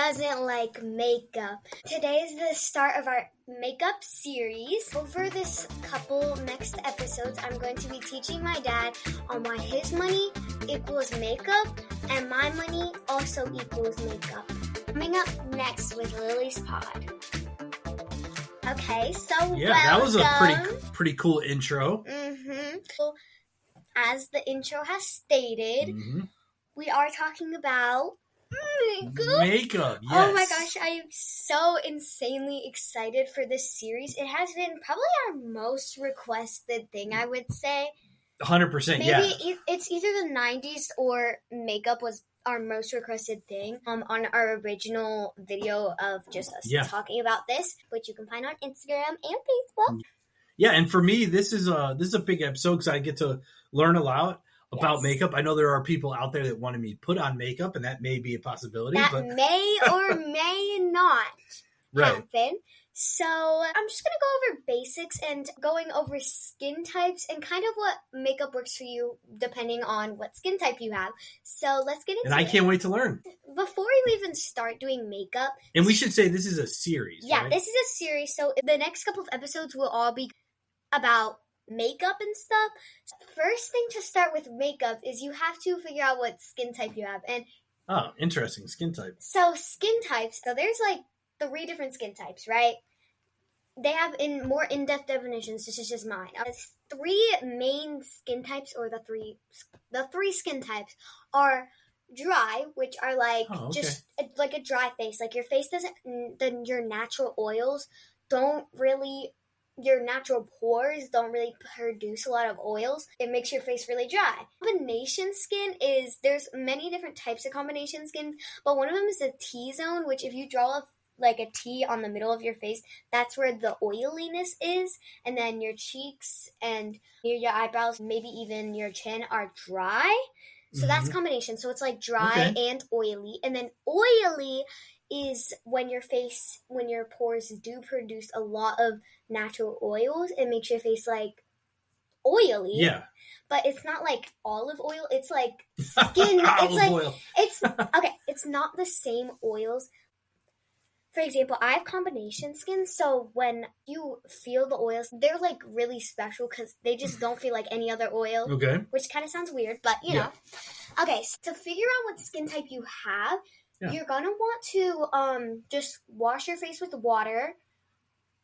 doesn't like makeup? Today is the start of our makeup series. Over this couple next episodes, I'm going to be teaching my dad on why his money equals makeup and my money also equals makeup. Coming up next with Lily's Pod. Okay, so yeah, that was a pretty cool intro. So, as the intro has stated, we are talking about makeup. Yes. Oh my gosh, I am so insanely excited for this series. It has been probably our most requested thing, I would say. 100%, yeah. Maybe it's either the 90s or makeup was our most requested thing on our original video of just us talking about this, which you can find on Instagram and Facebook. Yeah, and for me, this is a big episode because I get to learn a lot about makeup. I know there are people out there that wanted me to put on makeup, and that may be a possibility. That may or may not happen. So I'm just going to go over basics and going over skin types and kind of what makeup works for you depending on what skin type you have. So let's get into it. And I can't wait to learn. Before we even start doing makeup. And we should say this is a series, right? This is a series. So the next couple of episodes will all be about makeup and stuff. First thing to start with makeup is you have to figure out what skin type you have. And interesting. Skin type. So skin types. So there's like 3 different skin types, right? They have more in-depth definitions. This is just mine. There's 3 main skin types, or the three skin types are dry, which are like just like a dry face. Like your face your natural oils don't really. Your natural pores don't really produce a lot of oils. It makes your face really dry. Combination skin there's many different types of combination skin, but one of them is the T-zone, which if you draw like a T on the middle of your face, that's where the oiliness is. And then your cheeks and near your eyebrows, maybe even your chin are dry. So that's combination. So it's like dry and oily. And then oily is when your pores do produce a lot of natural oils, it makes your face like oily. Yeah. But it's not like olive oil. It's like skin. Oil. It's not the same oils. For example, I have combination skin, so when you feel the oils, they're like really special because they just don't feel like any other oil. Okay. Which kind of sounds weird, but you know. Okay, so to figure out what skin type you have, you're going to want to just wash your face with water.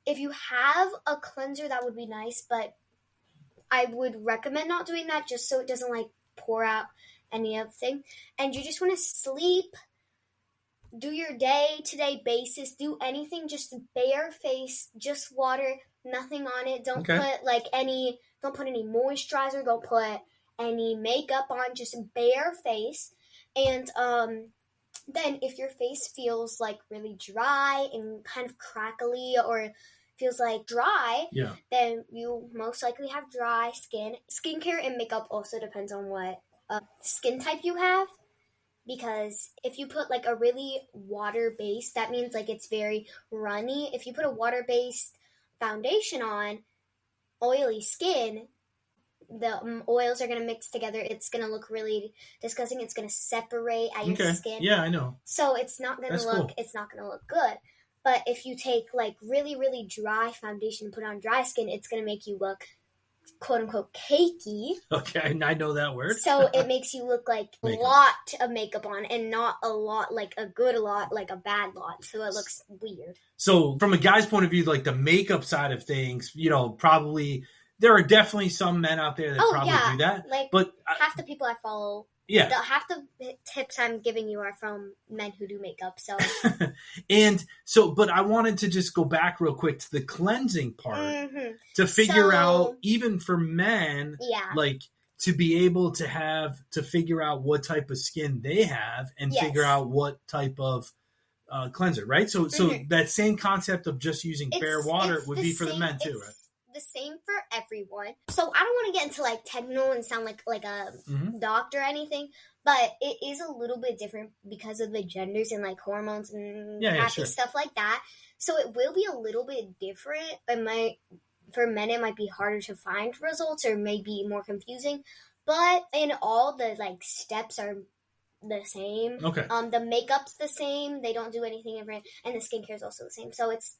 If you have a cleanser, that would be nice, but I would recommend not doing that just so it doesn't like pour out any other thing. And you just want to sleep, do your day-to-day basis, do anything, just bare face, just water, nothing on it. Don't put any moisturizer, don't put any makeup on, just bare face. And then if your face feels like really dry and kind of crackly or feels like dry, then you most likely have dry skin. Skincare and makeup also depends on what skin type you have. Because if you put like a really water-based, that means like it's very runny. If you put a water-based foundation on oily skin, the oils are going to mix together. It's going to look really disgusting. It's going to separate at your skin. Yeah, I know. So it's not going to look good. But if you take like really, really dry foundation and put on dry skin, it's going to make you look quote unquote cakey. Okay, I know that word. So it makes you look like a lot of makeup on and not a lot, like a good lot, like a bad lot. So it looks weird. So from a guy's point of view, like the makeup side of things, probably there are definitely some men out there that do that. Like, but half the people I follow, half the tips I'm giving you are from men who do makeup. So, but I wanted to just go back real quick to the cleansing part to figure out, even for men, like to be able to figure out what type of skin they have and figure out what type of cleanser, right? So that same concept of just using bare water would be for the men too, right? The same for everyone. So I don't want to get into like technical and sound like a doctor or anything, but it is a little bit different because of the genders and like hormones and stuff like that. So it will be a little bit different. For men, it might be harder to find results or maybe more confusing. But in all the like steps are the same. Okay. The makeup's the same. They don't do anything different, and the skincare is also the same. So it's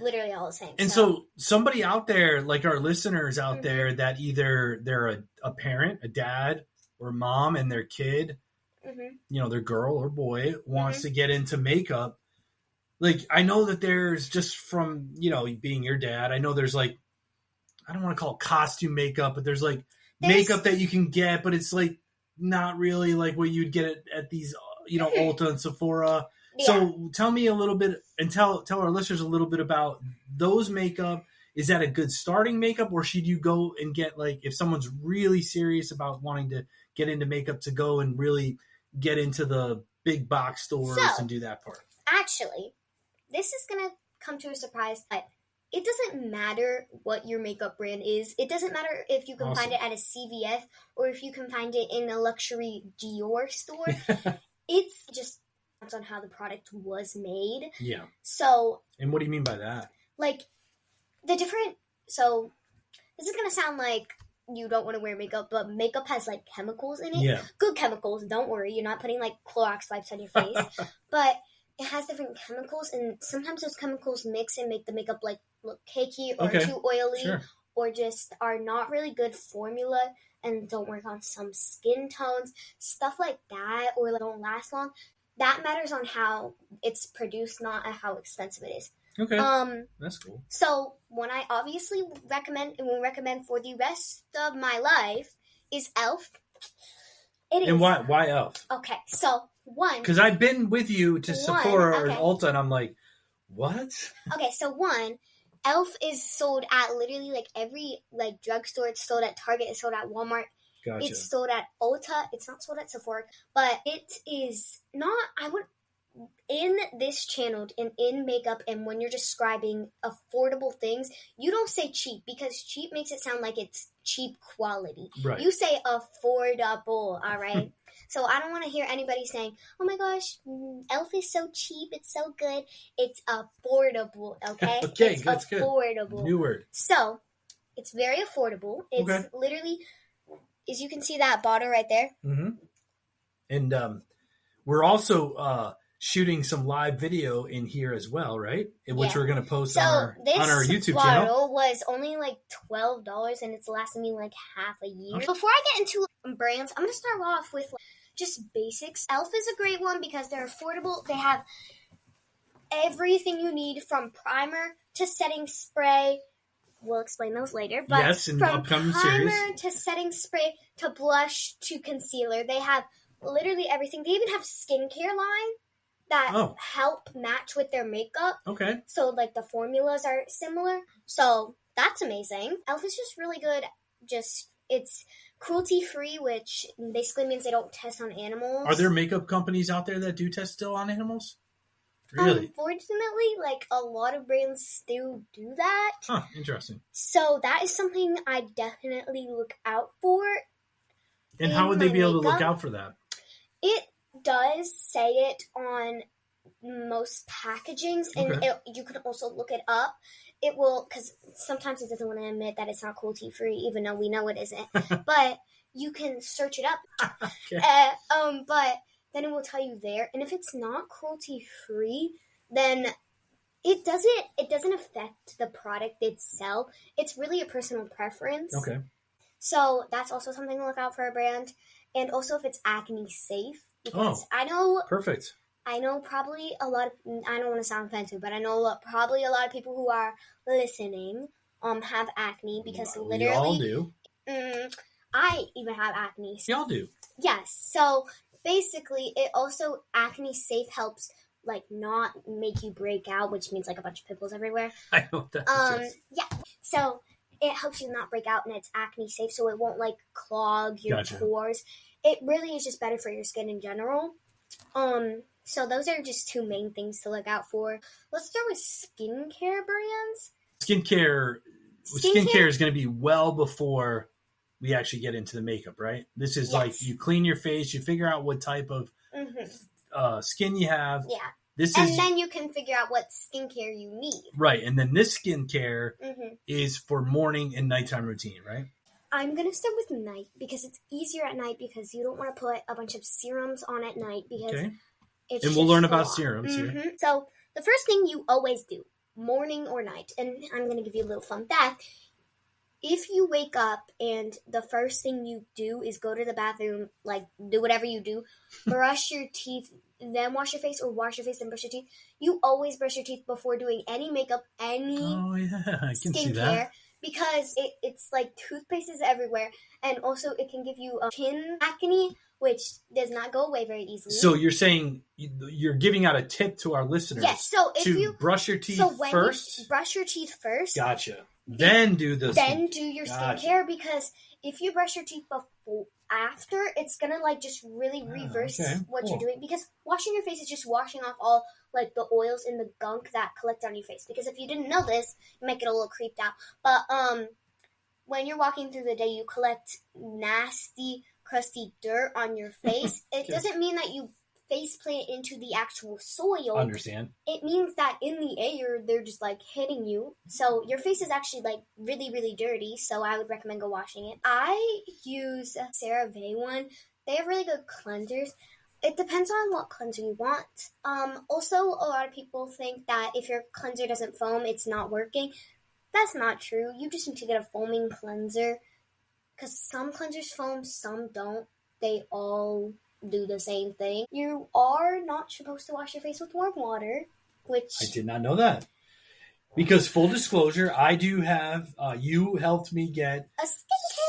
literally all the same. And so somebody out there, like our listeners out there, that either they're a parent, a dad, or mom, and their kid, their girl or boy wants to get into makeup. Like, I know that there's, just from, being your dad, I know there's like, I don't want to call it costume makeup, but there's like makeup that you can get, but it's like not really like what you'd get at these, Ulta and Sephora. Yeah. So tell me a little bit, and tell our listeners a little bit about those makeup. Is that a good starting makeup, or should you go and get, like, if someone's really serious about wanting to get into makeup, to go and really get into the big box stores and do that part? Actually, this is going to come to a surprise, but it doesn't matter what your makeup brand is. It doesn't matter if you can find it at a CVS or if you can find it in a luxury Dior store. It's just on how the product was made. Yeah. So. And what do you mean by that? Like, so this is going to sound like you don't want to wear makeup, but makeup has, like, chemicals in it. Yeah. Good chemicals, don't worry. You're not putting, like, Clorox wipes on your face. But it has different chemicals, and sometimes those chemicals mix and make the makeup, like, look cakey or too oily, or just are not really good formula and don't work on some skin tones, stuff like that, or like, don't last long. That matters on how it's produced, not how expensive it is. Okay, that's cool. So what I obviously recommend and will recommend for the rest of my life is e.l.f. And why e.l.f.? Okay, so one, because I've been with you to Sephora or Ulta, and I'm like, what? Okay, so one, e.l.f. is sold at literally like every like drugstore. It's sold at Target. It's sold at Walmart. Gotcha. It's sold at Ulta. It's not sold at Sephora, but it is not. In this channel and in makeup, and when you're describing affordable things, you don't say cheap, because cheap makes it sound like it's cheap quality. Right. You say affordable, all right? So I don't want to hear anybody saying, oh my gosh, e.l.f. is so cheap, it's so good. It's affordable, okay? Okay, it's that's affordable. Good. New word. So, it's very affordable. It's literally, as you can see that bottle right there. Mm-hmm. And we're also shooting some live video in here as well, right? Which we're going to post on our YouTube channel. This bottle was only like $12, and it's lasted me like half a year. Okay. Before I get into brands, I'm going to start off with just basics. e.l.f. is a great one because they're affordable. They have everything you need, from primer to setting spray. We'll explain those later. But yes, in the upcoming series. From primer to setting spray to blush to concealer, they have literally everything. They even have skincare line that help match with their makeup. Okay. So, like, the formulas are similar. So, that's amazing. e.l.f. is just really good. It's cruelty-free, which basically means they don't test on animals. Are there makeup companies out there that do test still on animals? Really? Unfortunately, like, a lot of brands still do that. Huh, interesting. So, that is something I definitely look out for. And how would they be able to look out for that? It does say it on most packagings, and you can also look it up. It will, because sometimes it doesn't want to admit that it's not cruelty-free, even though we know it isn't. But you can search it up. But then it will tell you there. And if it's not cruelty-free, then it doesn't affect the product itself. It's really a personal preference. Okay. So that's also something to look out for a brand. And also if it's acne safe. Because I know... Perfect. I know probably a lot of... I don't want to sound offensive, but I know probably a lot of people who are listening have acne, because literally... We all do. I even have acne. We all do. Yes. So basically, it also... Acne safe helps, like, not make you break out, which means, like, a bunch of pimples everywhere. I know what that is. Yeah. So it helps you not break out, and it's acne safe, so it won't, like, clog your pores. It really is just better for your skin in general. So those are just two main things to look out for. Let's start with skincare brands. Skincare is going to be well before we actually get into the makeup, right? This is like you clean your face, you figure out what type of skin you have. Yeah. Then you can figure out what skincare you need. Right. And then this skincare is for morning and nighttime routine, right? I'm going to start with night because it's easier at night because you don't want to put a bunch of serums on at night because it's and we'll learn about serums here. So the first thing you always do, morning or night, and I'm going to give you a little fun fact. If you wake up and the first thing you do is go to the bathroom, like do whatever you do, brush your teeth, then wash your face, or wash your face and brush your teeth, you always brush your teeth before doing any makeup, any skincare. Because it's like toothpaste is everywhere, and also it can give you chin acne, which does not go away very easily. So you're saying you're giving out a tip to our listeners? Yes. So if you brush your teeth first, you brush your teeth first. Gotcha. Then do your skincare, because if you brush your teeth after, it's gonna like just really reverse what you're doing, because washing your face is just washing off all like the oils and the gunk that collect on your face. Because if you didn't know this, you might get a little creeped out. But when you're walking through the day, you collect nasty, crusty dirt on your face. It doesn't mean that you face plant into the actual soil. Understand. It means that in the air, they're just like hitting you. So your face is actually like really, really dirty. So I would recommend go washing it. I use a CeraVe one. They have really good cleansers. It depends on what cleanser you want. Also, a lot of people think that if your cleanser doesn't foam, it's not working. That's not true. You just need to get a foaming cleanser. Because some cleansers foam, some don't. They all do the same thing. You are not supposed to wash your face with warm water, which... I did not know that. Because, full disclosure, I do have... you helped me get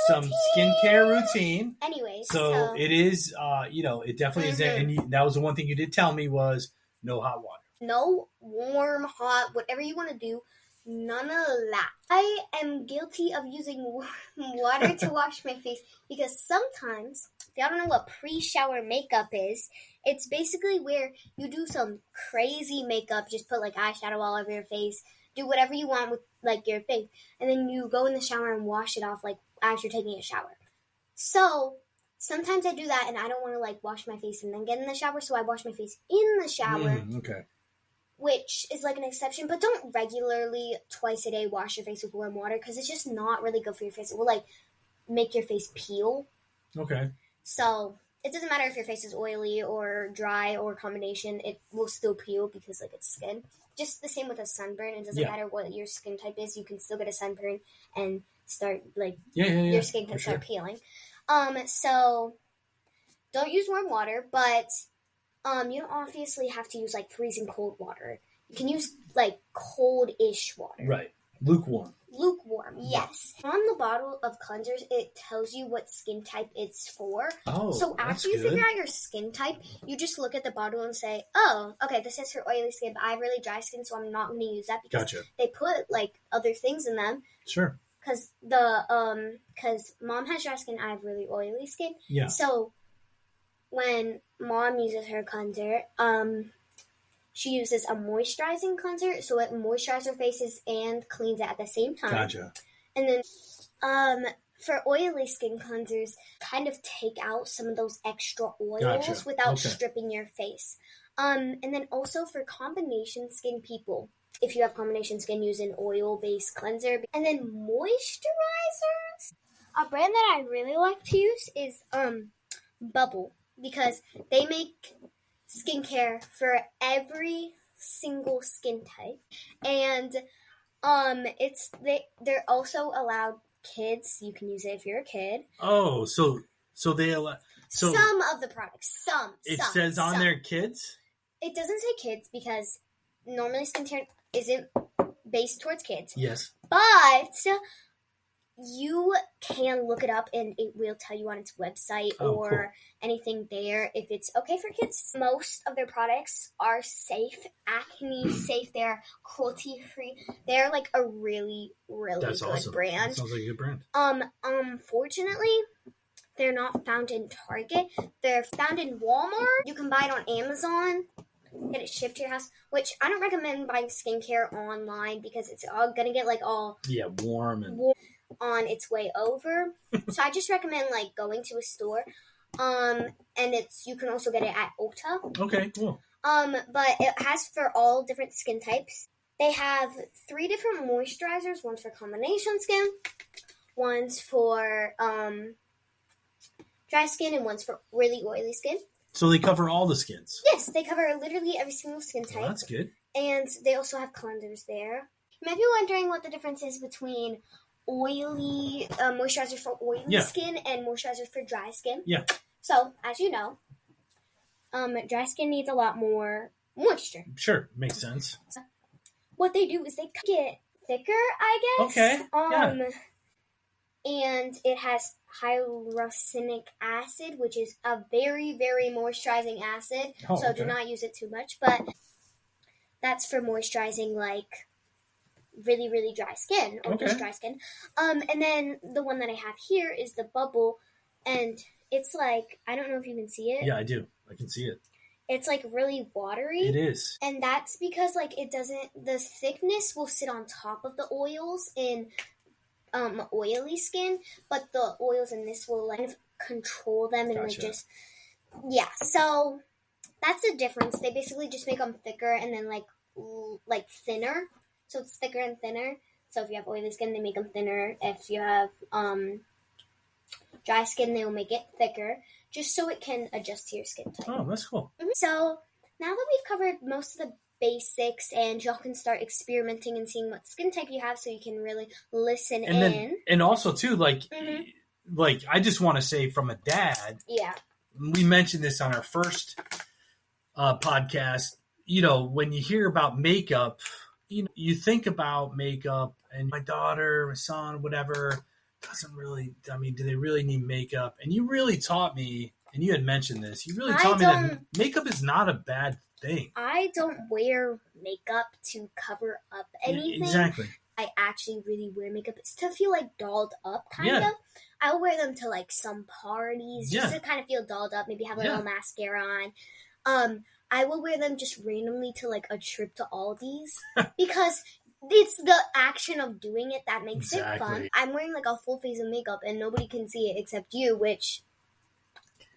some skincare routine. Anyway, so it is, it definitely is... And that was the one thing you did tell me was no hot water. No warm, hot, whatever you want to do. None of that. I am guilty of using warm water to wash my face because sometimes, if y'all don't know what pre-shower makeup is, it's basically where you do some crazy makeup, just put like eyeshadow all over your face, do whatever you want with like your face, and then you go in the shower and wash it off like as you're taking a shower. So sometimes I do that and I don't want to like wash my face and then get in the shower, so I wash my face in the shower. Okay. Which is like an exception, but don't regularly twice a day wash your face with warm water because it's just not really good for your face. It will like make your face peel. Okay. So it doesn't matter if your face is oily or dry or a combination, it will still peel because like it's skin. Just the same with a sunburn. It doesn't matter what your skin type is, you can still get a sunburn and start like your skin can start peeling. So don't use warm water, but you don't obviously have to use like freezing cold water. You can use like cold-ish water. Right. Lukewarm, yes. On the bottle of cleansers, it tells you what skin type it's for. Oh, so after you figure out your skin type, you just look at the bottle and say, oh, okay, this is for oily skin, but I have really dry skin, so I'm not going to use that because they put like other things in them. Sure. Because mom has dry skin, I have really oily skin. Yeah. So when mom uses her cleanser, she uses a moisturizing cleanser, so it moisturizes her faces and cleans it at the same time. Gotcha. And then for oily skin cleansers, kind of take out some of those extra oils without stripping your face. And then also for combination skin people, if you have combination skin, use an oil-based cleanser. And then moisturizers, a brand that I really like to use is Bubble, because they make skincare for every single skin type, and they're also allowed kids. You can use it if you're a kid. Oh, so they allow some of the products. It says on there kids. It doesn't say kids because normally skincare isn't based towards kids. Yes, but you can look it up and it will tell you on its website or anything there if it's okay for kids. Most of their products are safe, acne safe. They're cruelty free. They're like a really, really good brand. That sounds like a good brand. Unfortunately, they're not found in Target. They're found in Walmart. You can buy it on Amazon. Get it shipped to your house, which I don't recommend buying skincare online because it's all gonna get like all warm on its way over. So I just recommend like going to a store. And you can also get it at Ulta. Okay, cool. But it has for all different skin types. They have 3 different moisturizers. One's for combination skin, One's for dry skin and one's for really oily skin. So they cover all the skins? Yes, they cover literally every single skin type. Well, that's good. And they also have cleansers there. You might be wondering what the difference is between oily moisturizer for oily skin and moisturizer for dry skin. Yeah. So, as you know, dry skin needs a lot more moisture. Sure, makes sense. So what they do is they get thicker, I guess. Okay. And it has hyaluronic acid, which is a very, very moisturizing acid. So do not use it too much. But that's for moisturizing, like, really, really dry skin or just dry skin. And then the one that I have here is the bubble. And it's like, I don't know if you can see it. Yeah, I do. I can see it. It's like really watery. It is. And that's because like it doesn't, the thickness will sit on top of the oils in oily skin, but the oils in this will like control them and like just, so that's the difference. They basically just make them thicker and then like thinner. So it's thicker and thinner. So if you have oily skin, they make them thinner. If you have dry skin, they will make it thicker, just so it can adjust to your skin type. Oh, that's cool. Mm-hmm. So now that we've covered most of the basics and y'all can start experimenting and seeing what skin type you have so you can really listen in. Then, and also, too, like I just want to say from a dad, we mentioned this on our first podcast, you know, when you hear about makeup, you know, you think about makeup and my daughter, my son, whatever, doesn't really, I mean, do they really need makeup? And you really taught me, and you had mentioned this, you really taught me that makeup is not a bad thing. I don't wear makeup to cover up anything. Exactly. I actually really wear makeup. It's to feel like dolled up, kind of. I'll wear them to like some parties just to kind of feel dolled up, maybe have a little mascara on. I will wear them just randomly to like a trip to Aldi's because it's the action of doing it that makes it fun. I'm wearing like a full face of makeup and nobody can see it except you, which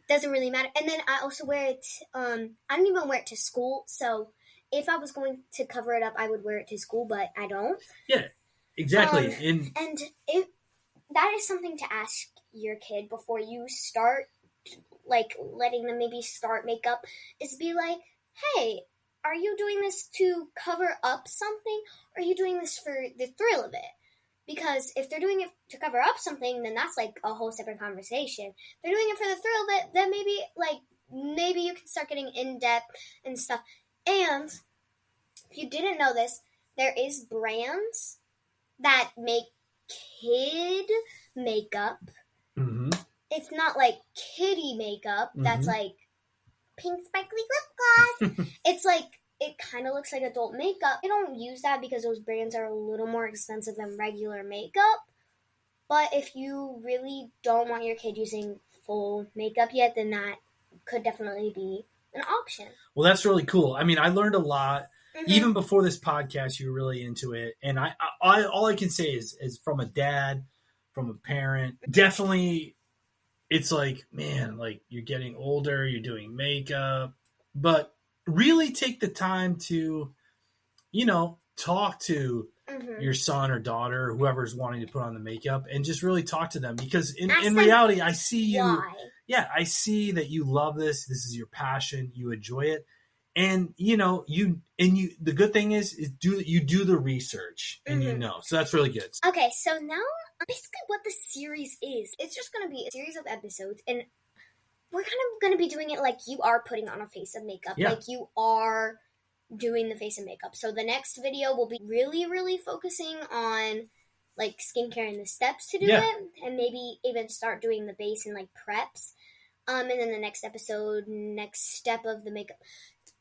doesn't really matter. And then I also wear it, I don't even wear it to school. So if I was going to cover it up, I would wear it to school, but I don't. Yeah, exactly. And that is something to ask your kid before you start, like letting them maybe start makeup, is be like, hey, are you doing this to cover up something, or are you doing this for the thrill of it? Because if they're doing it to cover up something, then that's like a whole separate conversation. If they're doing it for the thrill of it, then maybe you can start getting in depth and stuff. And if you didn't know this, there is brands that make kid makeup. Mm-hmm. It's not like kiddie makeup. That's like pink sparkly lip gloss. It's like, it kind of looks like adult makeup. I don't use that because those brands are a little more expensive than regular makeup. But if you really don't want your kid using full makeup yet, then that could definitely be an option. Well, that's really cool. I mean, I learned a lot. Even before this podcast, you were really into it. And I all I can say is from a dad, from a parent, definitely it's like, man, like you're getting older, you're doing makeup, but really take the time to, you know, talk to your son or daughter, whoever's wanting to put on the makeup, and just really talk to them. Because in reality, I see you. Why? Yeah, I see that you love this. This is your passion. You enjoy it. And, you know, the good thing is you do the research and you know. So that's really good. Okay, so now basically what the series is. It's just going to be a series of episodes, and we're kind of going to be doing it like you are putting on a face of makeup. Yeah. Like you are doing the face of makeup. So the next video will be really, really focusing on like skincare and the steps to do it. And maybe even start doing the base and like preps. And then the next episode, next step of the makeup.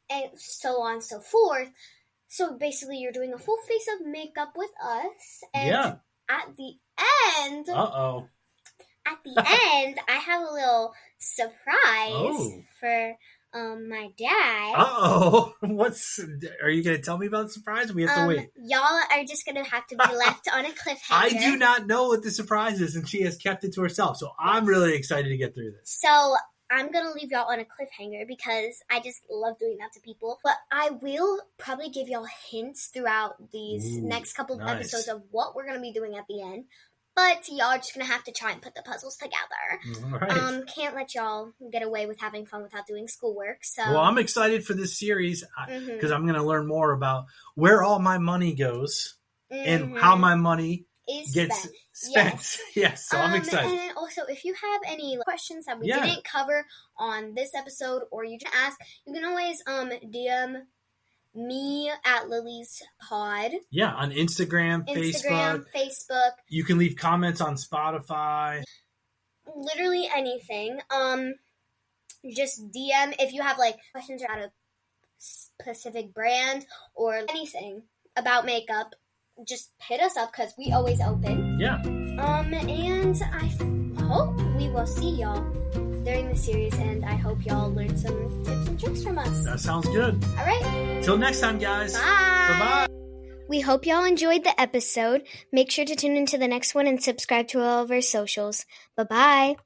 And so on and so forth. So basically you're doing a full face of makeup with us. And at the end... At the end, I have a little surprise for my dad. Are you going to tell me about the surprise? We have to wait. Y'all are just going to have to be left on a cliffhanger. I do not know what the surprise is, and she has kept it to herself. So I'm really excited to get through this. So I'm going to leave y'all on a cliffhanger because I just love doing that to people. But I will probably give y'all hints throughout these next couple of episodes of what we're going to be doing at the end. But y'all are just going to have to try and put the puzzles together. All right. Can't let y'all get away with having fun without doing schoolwork. So. Well, I'm excited for this series because I'm going to learn more about where all my money goes and how my money gets spent. Yes, so I'm excited. And also, if you have any questions that we didn't cover on this episode or you just ask, you can always DM me at Lily's Pod. Yeah, on Instagram, Facebook. You can leave comments on Spotify. Literally anything. Just DM if you have questions about a specific brand or anything about makeup. Just hit us up because we always open. Yeah. And I hope we will see y'all during the series, and I hope y'all learned some tips and tricks from us. That sounds good. All right. Till next time, guys. Bye. Bye-bye. We hope y'all enjoyed the episode. Make sure to tune into the next one and subscribe to all of our socials. Bye-bye.